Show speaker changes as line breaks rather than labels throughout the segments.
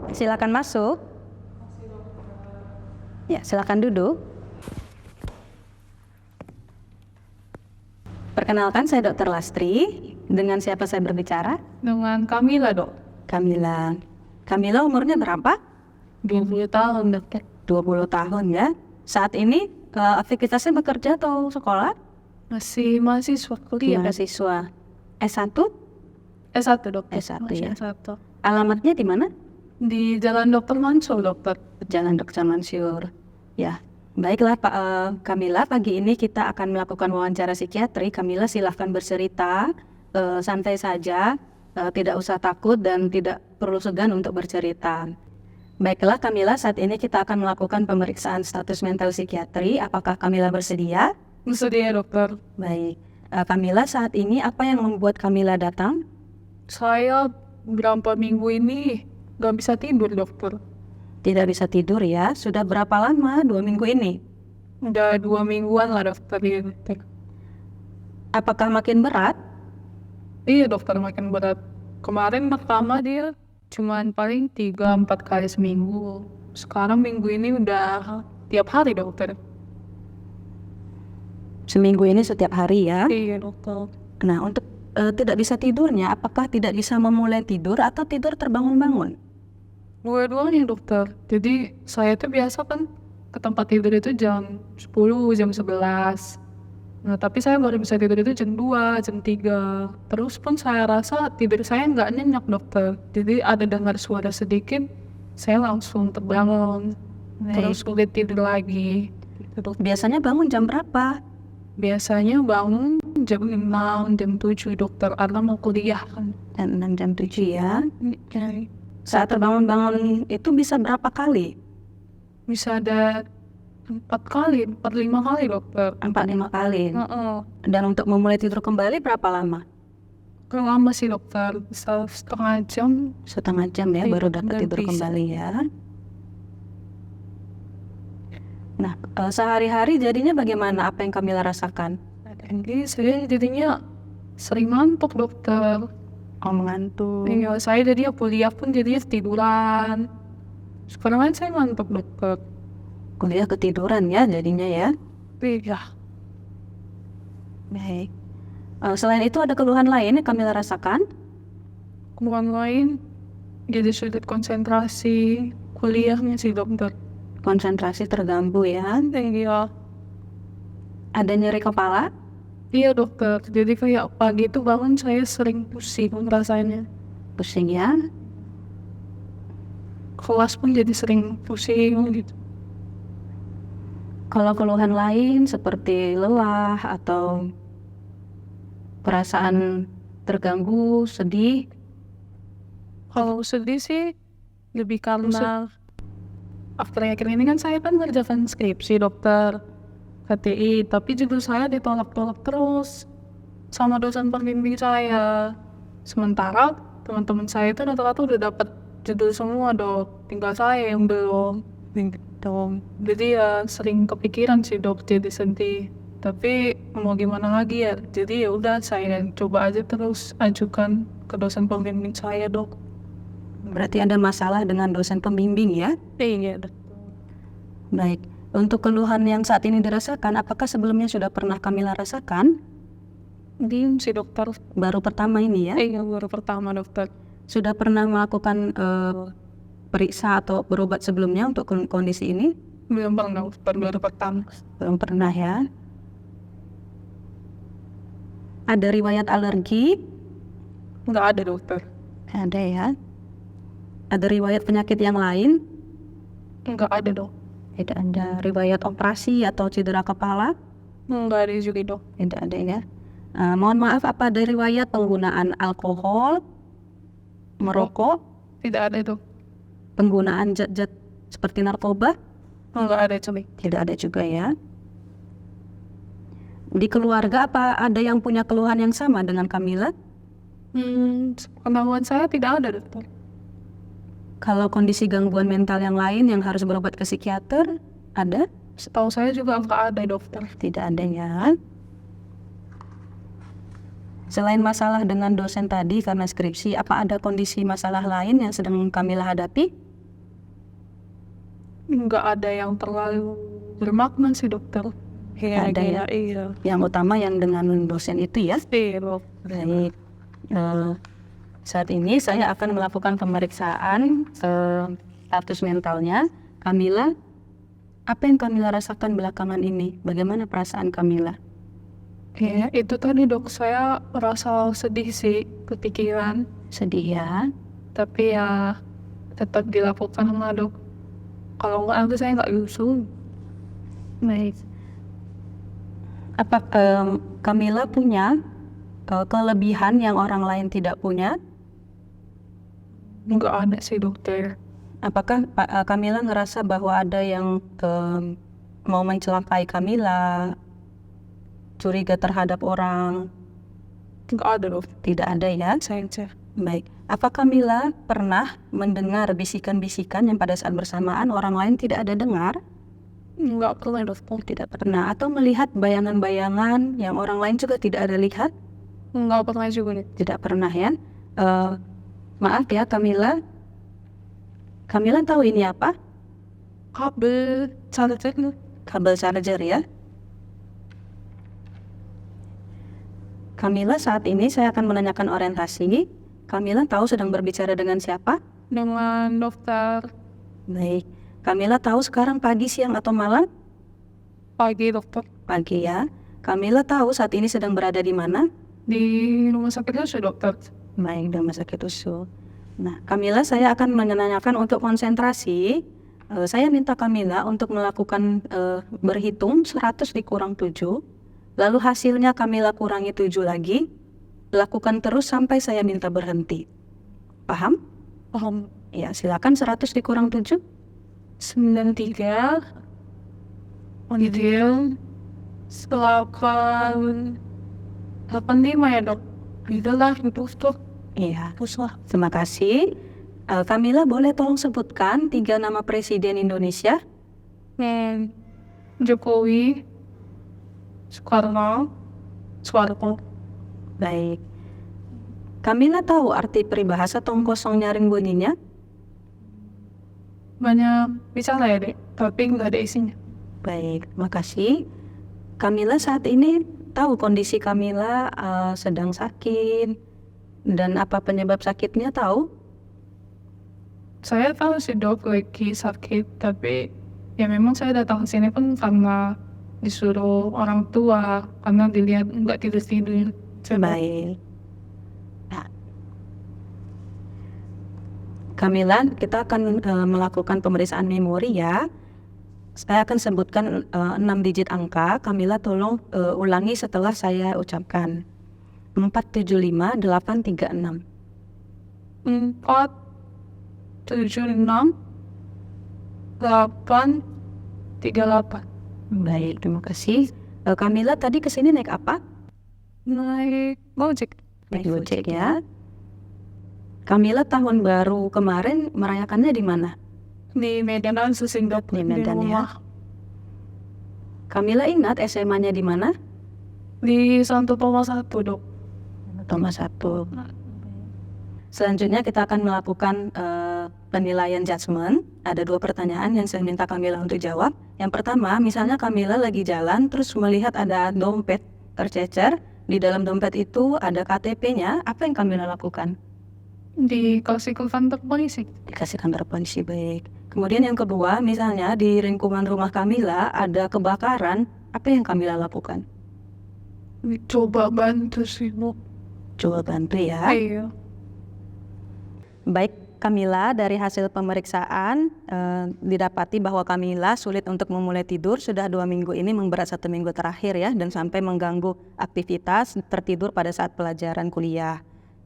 Silakan masuk. Ya, silakan duduk. Perkenalkan, saya Dr. Lastri. Dengan siapa saya berbicara?
Dengan Kamila, Dok.
Kamila. Kamila umurnya berapa?
20 tahun, Dok.
20 tahun ya. Saat ini aktivitasnya bekerja atau sekolah?
Masih mahasiswa kuliah.
Mahasiswa. S1?
S1, Dok.
S1
Masih
ya.
S1.
Alamatnya di mana?
Di Jalan Dr. Mansur, Dokter.
Jalan Dr. Mansur. Ya, baiklah Pak Kamila, pagi ini kita akan melakukan wawancara psikiatri. Kamila silahkan bercerita, santai saja, tidak usah takut dan tidak perlu segan untuk bercerita. Baiklah Kamila, saat ini kita akan melakukan pemeriksaan status mental psikiatri. Apakah Kamila bersedia?
Bersedia, Dokter.
Baik. Kamila, saat ini apa yang membuat Kamila datang?
Saya berapa minggu ini gak bisa tidur, Dokter.
Tidak bisa tidur ya. Sudah berapa lama? 2 minggu ini?
Udah 2 mingguan lah, Dokter.
Apakah makin berat?
Iya, Dokter, makin berat. Kemarin pertama dia cuman paling 3-4 kali seminggu. Sekarang minggu ini udah tiap hari, Dokter.
Seminggu ini setiap hari ya.
Iya, Dokter.
Nah, untuk tidak bisa tidurnya, apakah tidak bisa memulai tidur atau tidur terbangun-bangun?
Dua-duanya, Dokter. Jadi saya tuh biasa kan ke tempat tidur itu jam 10, jam 11. Nah, tapi saya baru bisa tidur itu jam 2, jam 3. Terus pun saya rasa tidur saya nggak nyenyak, Dokter. Jadi ada dengar suara sedikit, saya langsung terbangun. Terus sulit tidur lagi. Gitu, Dokter.
Biasanya bangun jam berapa?
Biasanya bangun jam 6, jam 7, Dokter, karena mau kuliah kan.
Jam 6, jam 7 ya.
Jadi,
Saat terbangun-bangun itu bisa berapa kali?
bisa ada 4 kali, 4-5 kali, Dokter.
4-5 kali.
Heeh.
Dan untuk memulai tidur kembali berapa lama?
Kurang lama sih, Dokter, bisa setengah jam.
Setengah jam ya,
Iya,
baru dapat
dan
tidur
bisa.
kembali ya. Nah, sehari-hari jadinya bagaimana? Apa yang Kamila rasakan?
Jadi saya jadinya sering ngantuk, Dokter.
Oh, mengantuk.
Iya, saya jadinya kuliah pun jadinya tiduran. Sekarang kan saya ngantuk, Dokter.
Kuliah ketiduran ya jadinya ya.
Iya.
Baik. Selain itu ada keluhan lain yang Kamila rasakan?
Keluhan lain jadi sulit konsentrasi kuliahnya sih, Dokter.
Konsentrasi terganggu ya.
Iya.
Ada nyeri kepala?
Iya, Dokter. Jadi kayak pagi itu bangun saya sering pusing rasanya.
Pusing ya.
Kelas pun jadi sering pusing gitu.
Kalau keluhan lain seperti lelah atau perasaan terganggu, sedih,
Kalau sedih sih lebih karena akhir-akhir ini kan saya kan ngerjakan skripsi, Dokter, KTI, tapi judul saya ditolak-tolak terus sama dosen pembimbing saya. Sementara teman-teman saya itu rata-rata udah dapat judul semua, Dok. Tinggal saya yang belum. Gitu. Jadi ya sering kepikiran sih, Dok, jadi sedih. Tapi mau gimana lagi ya? Jadi ya udah saya coba aja terus ajukan ke dosen pembimbing saya, Dok.
berarti ada masalah dengan dosen pembimbing ya.
Iya, Dok.
Baik. Untuk keluhan yang saat ini dirasakan, apakah sebelumnya sudah pernah Kamila rasakan?
Diem sih, Dokter.
Baru pertama ini ya?
Iya, baru pertama, Dokter.
Sudah pernah melakukan periksa atau berobat sebelumnya untuk kondisi ini?
Belum pernah, Dokter, baru pertama.
Belum pernah ya. Ada riwayat alergi?
Nggak ada, Dokter.
Ada ya. Ada riwayat penyakit yang lain?
Nggak ada, Dok.
Tidak ada riwayat operasi atau cedera kepala?
Nggak ada juga, Dok.
Tidak ada ya. Mohon maaf, apa ada riwayat penggunaan alkohol, merokok,
Tidak ada, Dok.
penggunaan zat-zat seperti narkoba?
Nggak ada, Cumi.
Tidak ada juga ya. Di keluarga apa ada yang punya keluhan yang sama dengan Kamila?
Pengetahuan saya tidak ada, Dokter.
Kalau kondisi gangguan mental yang lain yang harus berobat ke psikiater, ada?
Setahu saya juga nggak ada, Dokter.
Tidak ada ya. Selain masalah dengan dosen tadi karena skripsi, apa ada kondisi masalah lain yang sedang Kamila hadapi?
nggak ada yang terlalu bermakna sih dokter.
Ada ya?
Iya.
Yang utama yang dengan dosen itu ya.
Iya.
Baik. Saat ini saya akan melakukan pemeriksaan status mentalnya Kamila. Apa yang Kamila rasakan belakangan ini? Bagaimana perasaan Kamila?
Ya, itu tadi dok, saya merasa sedih sih, kepikiran.
Sedih ya?
Tapi ya tetap dilakukan sama dok. Kalau nggak nanti saya nggak nyusul.
Baik. Apa Kamila punya kelebihan yang orang lain tidak punya?
Nggak ada sih dokter.
Apakah Kamila ngerasa bahwa ada yang mau mencelakai Kamila, curiga terhadap orang?
Nggak ada dok.
Tidak ada ya?
Saya.
Baik. Apa Kamila pernah mendengar bisikan-bisikan yang pada saat bersamaan orang lain tidak ada dengar?
Nggak pernah dokter.
Tidak pernah. Atau melihat bayangan-bayangan yang orang lain juga tidak ada lihat?
Nggak pernah juga nih.
Tidak pernah ya? Maaf ya Kamila. Kamila tahu ini apa?
Kabel charger.
Kabel charger ya? Kamila, saat ini saya akan menanyakan orientasi. Kamila tahu sedang berbicara dengan siapa?
Dengan dokter.
Baik. Kamila tahu sekarang pagi, siang, atau malam?
Pagi dokter.
Pagi ya. Kamila tahu saat ini sedang berada di mana?
Di rumah sakit itu dokter.
Baik, di rumah sakit usul. Nah, Kamila, saya akan menanyakan untuk konsentrasi. Saya minta Kamila untuk melakukan berhitung 100 dikurang 7. Lalu hasilnya Kamila kurangi 7 lagi. Lakukan terus sampai saya minta berhenti. Paham?
Paham.
Ya, silakan 100 dikurang 7.
93. Ideal. 85 ya dok. Itulah itu dok.
Iya, terima kasih. Kamila, boleh tolong sebutkan 3 nama Presiden Indonesia?
Jokowi, Soekarno.
Baik. Kamila tahu arti peribahasa tong kosong nyaring bunyinya?
Banyak bicara ya dek, tapi nggak ada isinya.
Baik, terima kasih. Kamila, saat ini tahu kondisi Kamila sedang sakit dan apa penyebab sakitnya tahu?
Saya tahu sih dok lagi sakit, tapi ya memang saya datang ke sini pun karena disuruh orang tua, karena dilihat nggak tidur-tidur.
Baik. Nah, Kamila, kita akan melakukan pemeriksaan memori ya. Saya akan sebutkan 6 digit angka. Kamila tolong ulangi setelah saya ucapkan. 475836.
476 838.
Baik, terima kasih. Kamila tadi kesini naik apa?
Naik Gojek.
Naik Gojek ya. Kamila tahun baru kemarin merayakannya di mana?
Di Medan Susing dok.
Di Medan ya.
rumah.
Kamila ingat SMA-nya di mana?
Di Santo Tomas 1 dok.
Thomas 1. Selanjutnya kita akan melakukan penilaian judgement. Ada 2 pertanyaan yang saya minta Kamila untuk jawab. Yang pertama, misalnya Kamila lagi jalan terus melihat ada dompet tercecer. Di dalam dompet itu ada KTP-nya. Apa yang Kamila lakukan?
Dikasih ke kantor polisi.
Dikasih kantor polisi, baik. Kemudian yang kedua, misalnya di lingkungan rumah Kamila ada kebakaran. Apa yang Kamila lakukan?
Coba bantu sih dok.
Coba bantu ya.
Iya.
Baik Kamila, dari hasil pemeriksaan didapati bahwa Kamila sulit untuk memulai tidur sudah 2 minggu ini, memberat 1 minggu terakhir ya, dan sampai mengganggu aktivitas tertidur pada saat pelajaran kuliah.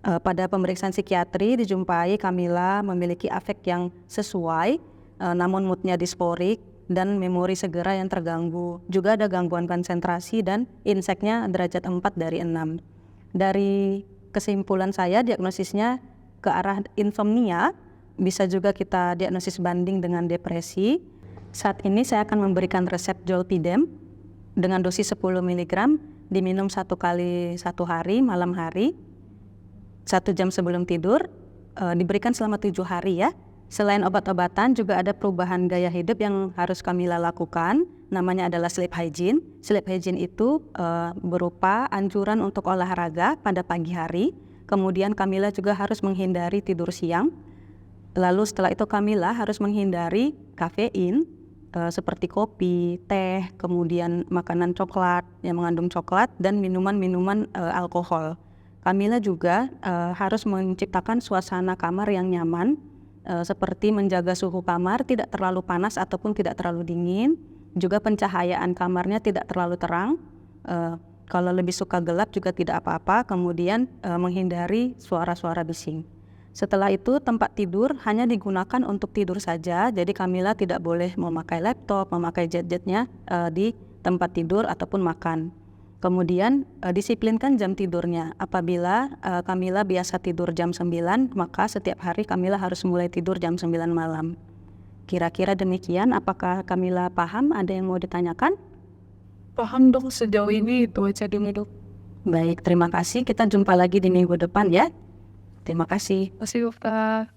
Pada pemeriksaan psikiatri dijumpai Kamila memiliki afek yang sesuai, namun moodnya disporik dan memori segera yang terganggu. Juga ada gangguan konsentrasi dan inseknya derajat 4 dari 6. Dari kesimpulan saya, diagnosisnya ke arah insomnia, bisa juga kita diagnosis banding dengan depresi. Saat ini saya akan memberikan resep Zolpidem dengan dosis 10 mg, diminum 1 kali 1 hari, malam hari, 1 jam sebelum tidur, diberikan selama 7 hari ya. Selain obat-obatan juga ada perubahan gaya hidup yang harus Kamila lakukan, namanya adalah sleep hygiene. Sleep hygiene itu berupa anjuran untuk olahraga pada pagi hari, kemudian Kamila juga harus menghindari tidur siang. Lalu setelah itu Kamila harus menghindari kafein seperti kopi, teh, kemudian makanan coklat yang mengandung coklat dan minuman-minuman alkohol. Kamila juga harus menciptakan suasana kamar yang nyaman, seperti menjaga suhu kamar tidak terlalu panas ataupun tidak terlalu dingin. Juga pencahayaan kamarnya tidak terlalu terang. Kalau lebih suka gelap juga tidak apa-apa. Kemudian menghindari suara-suara bising. Setelah itu tempat tidur hanya digunakan untuk tidur saja. Jadi Kamila tidak boleh memakai laptop, memakai gadgetnya di tempat tidur ataupun makan. Kemudian disiplinkan jam tidurnya. Apabila Kamila biasa tidur jam 9, maka setiap hari Kamila harus mulai tidur jam 9 malam. Kira-kira demikian, apakah Kamila paham? Ada yang mau ditanyakan?
Paham dok, sejauh ini itu aja dulu dok.
Baik, terima kasih. Kita jumpa lagi di minggu depan ya. Terima kasih.
Terima kasih dokter.